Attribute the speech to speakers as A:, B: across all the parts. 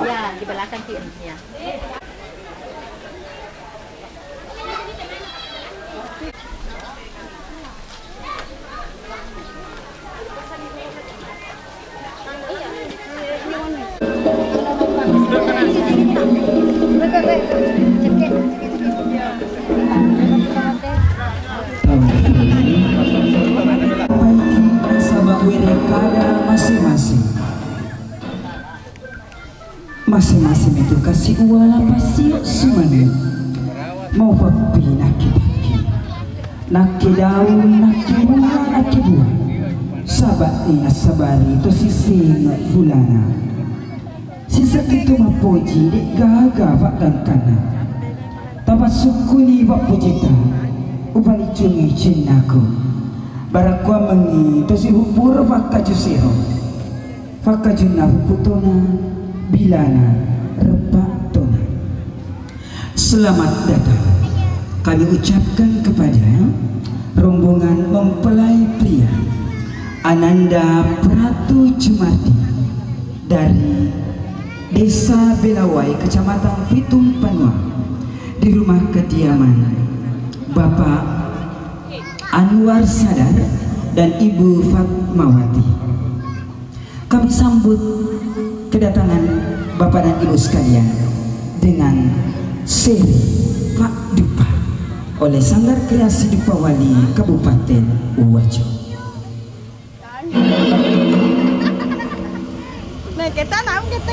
A: Ya, di belakang ya.
B: Masing-masing itu kasih uala pasti sumane mau papi naki daun naki bunga naki buah sabat ni asabari itu sisi fulana sisa itu mapoji di gaga fakkan kana tabat sukuni bak pujita upali cungi cinnaku barakwa mengi itu si hupur fakajusiro fakajunna putuna bilana repatona. Selamat datang kami ucapkan kepada rombongan mempelai pria Ananda Pratu Jumardi dari Desa Belawai, Kecamatan Pitung Panua, di rumah kediaman Bapak Anwar Sadar dan Ibu Fatmawati. Kami sambut kedatangan Bapak dan Ibu sekalian dengan seri Pak Dupa oleh Sanggar Kreasi Dupa Wali Kabupaten Wajo.
C: Nah, kita namun kita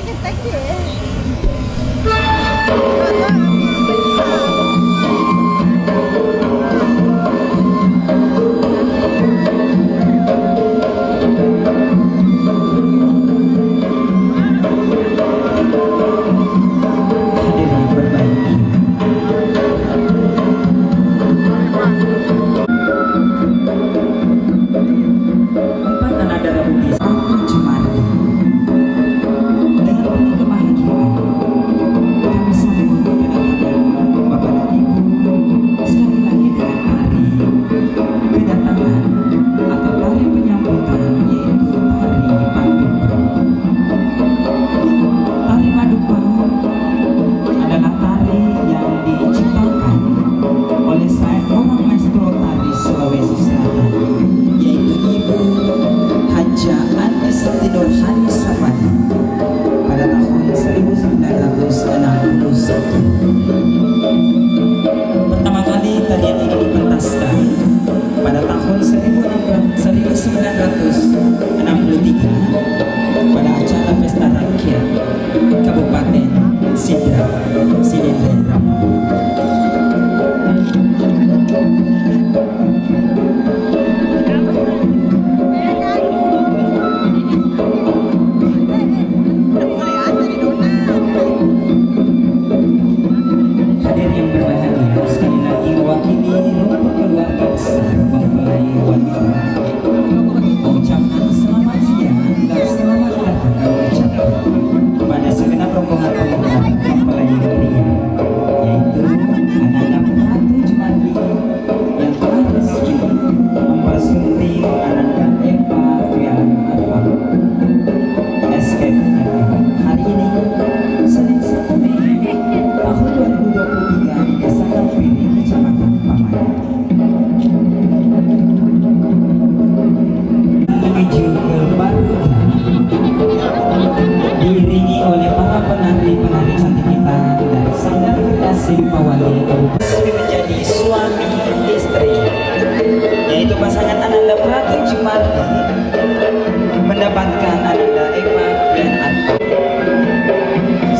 B: mendapatkan Ananda Eva dan Arfa.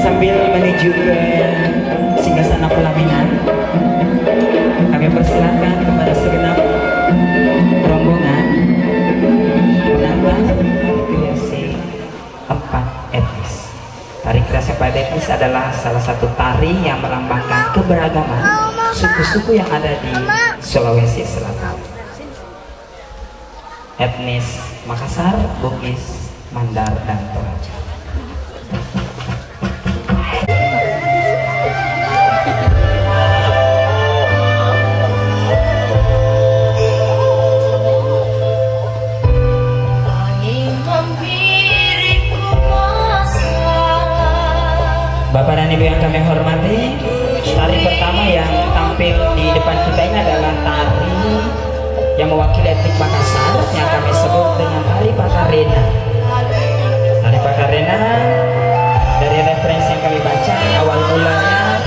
B: Sambil menuju ke singgasana pelaminan, kami persilakan kepada segenap rombongan menambah kreasi empat etnis. Tari kreasi empat etnis adalah salah satu tari yang melambangkan keberagaman suku-suku yang ada di Sulawesi Selatan. Etnis Makassar, Bugis, Mandar, dan Toraja.
C: Bapak dan Ibu yang kami hormati, tari pertama yang tampil di depan kita ini adalah tari yang mewakili etnik Makassar yang kami sebut dengan tari Pakarena. Tari Pakarena dari referensi yang kami baca awal mulanya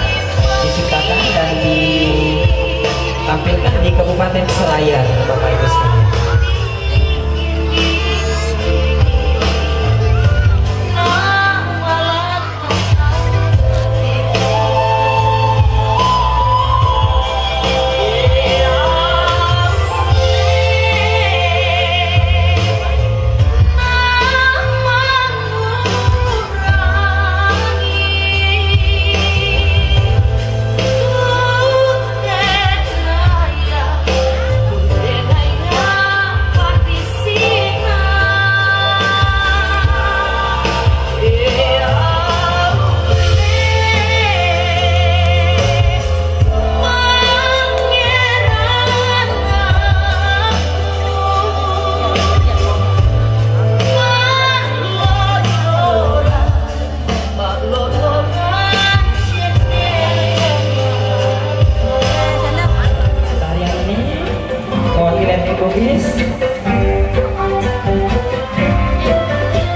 C: diciptakan dan ditampilkan di Kabupaten Selayar, Bapak Ibu sekalian.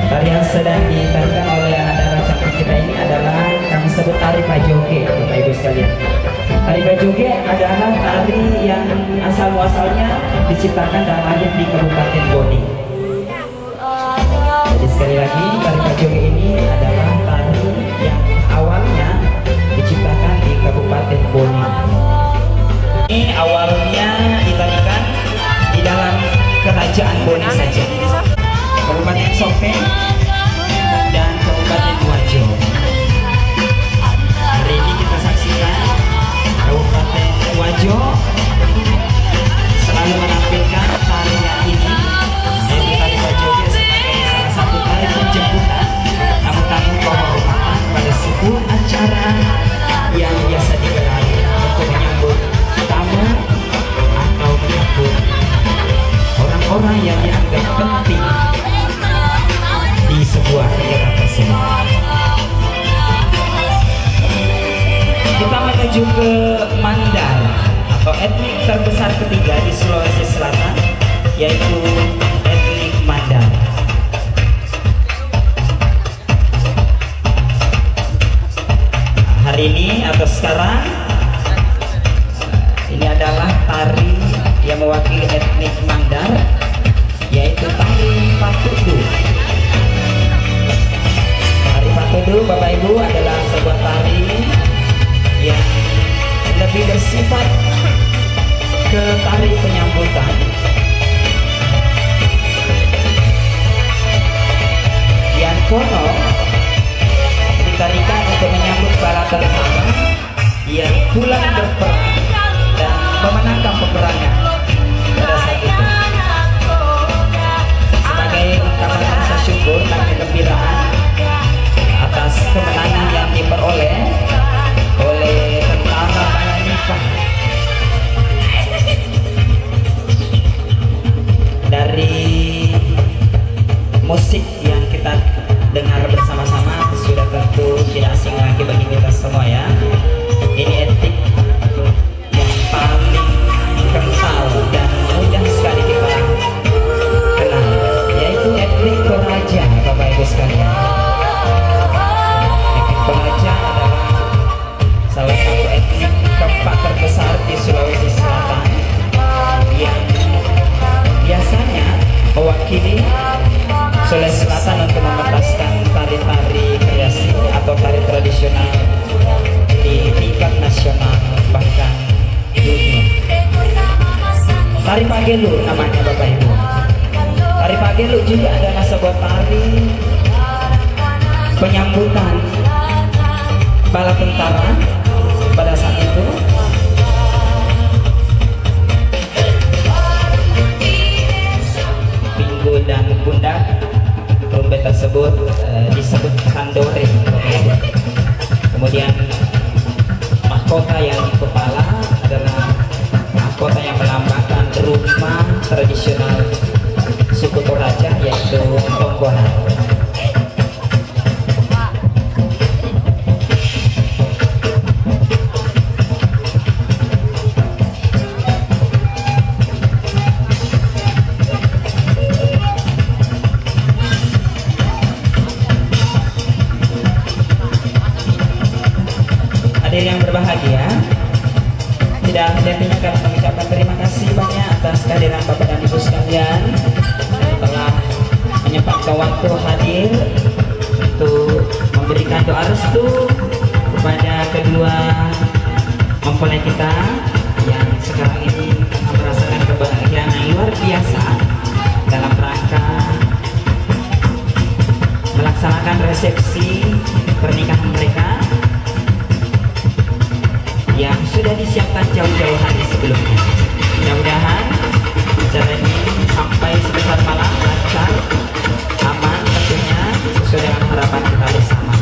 C: Tari yang sedang ditarikan oleh anak-anak cantik kita ini adalah kami sebut tari Pajoge, Bapak Ibu sekalian. Tari Pajoge adalah tari yang asal-muasalnya diciptakan dan lahir di Kabupaten Boni. Jadi sekali lagi tari Pajoge ini adalah tari yang awalnya diciptakan di Kabupaten Boni. Ini awalnya ditarikan di dalam kerajaan Boni saja, Kabupaten Sopeng dan Kabupaten Wajo. Hari ini kita saksikan Kabupaten Wajo selalu menampilkan tarian ini, yaitu tari Pajoge sebagai salah satu tari penjemputan tamu-tamu kehormatan pada sebuah acara yang biasa digelar untuk menyambut tamu atau menyambut orang-orang yang dianggap penting di sebuah kegiatan tersebut. Kita menuju ke Mandar atau etnik terbesar ketiga di Sulawesi Selatan, yaitu etnik Mandar. Hari ini atau sekarang ini adalah tari yang mewakili etnik Mandar, yaitu tari Patudu. Tari Patudu, Bapak Ibu, adalah sebuah tari yang lebih bersifat ke tari penyambutan, yang kono ditarikan untuk menyambut para tentara yang pulang berperang dan memenangkan peperangan pada saat itu. Sebagai ungkapan rasa syukur dan kegembiraan atas kemenangan yang diperoleh oleh tentara Balanika. Dari musik yang kita dengar bersama-sama sudah tentu tidak asing lagi bagi kita semua ya. Ini etik yang paling kental dan mudah sekali kita kenal, yaitu etnik Toraja, Bapak Ibu sekalian. Etnik Toraja adalah salah satu etnik keempat terbesar di Sulawesi Selatan yang biasanya mewakili Sulawesi Selatan untuk mementaskan tari-tari kreasi atau tari tradisional di tingkat nasional bahkan dunia. Tari Pagelu namanya, Bapak Ibu. Tari Pagelu juga adalah sebuah tari penyambutan bala tentara pada saat itu. Pinggul dan pundak trompet tersebut disebut kandore. Kemudian mahkota yang di kepala adalah mahkota yang melambangkan rumah tradisional suku Toraja, yaitu Tonggonan. Hadirin yang berbahagia, tidak henti-hentinya kami mengucapkan terima kasih banyak atas kehadiran Bapak dan Ibu sekalian yang telah menyempatkan waktu hadir untuk memberikan doa restu kepada kedua mempelai kita yang sekarang ini tengah merasakan kebahagiaan yang luar biasa dalam rangka melaksanakan resepsi pernikahan mereka yang sudah disiapkan jauh-jauh hari sebelumnya. Mudah-mudahan acara ini sampai sebesar malam lancar, aman tentunya sesuai dengan harapan kita bersama.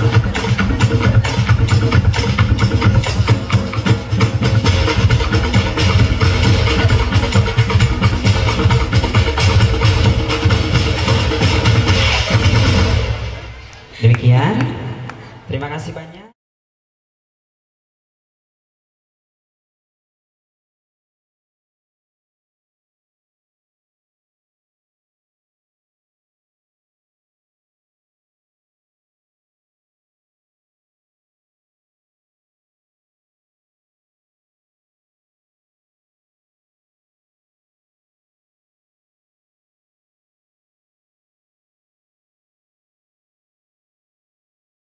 C: Demikian, terima kasih banyak.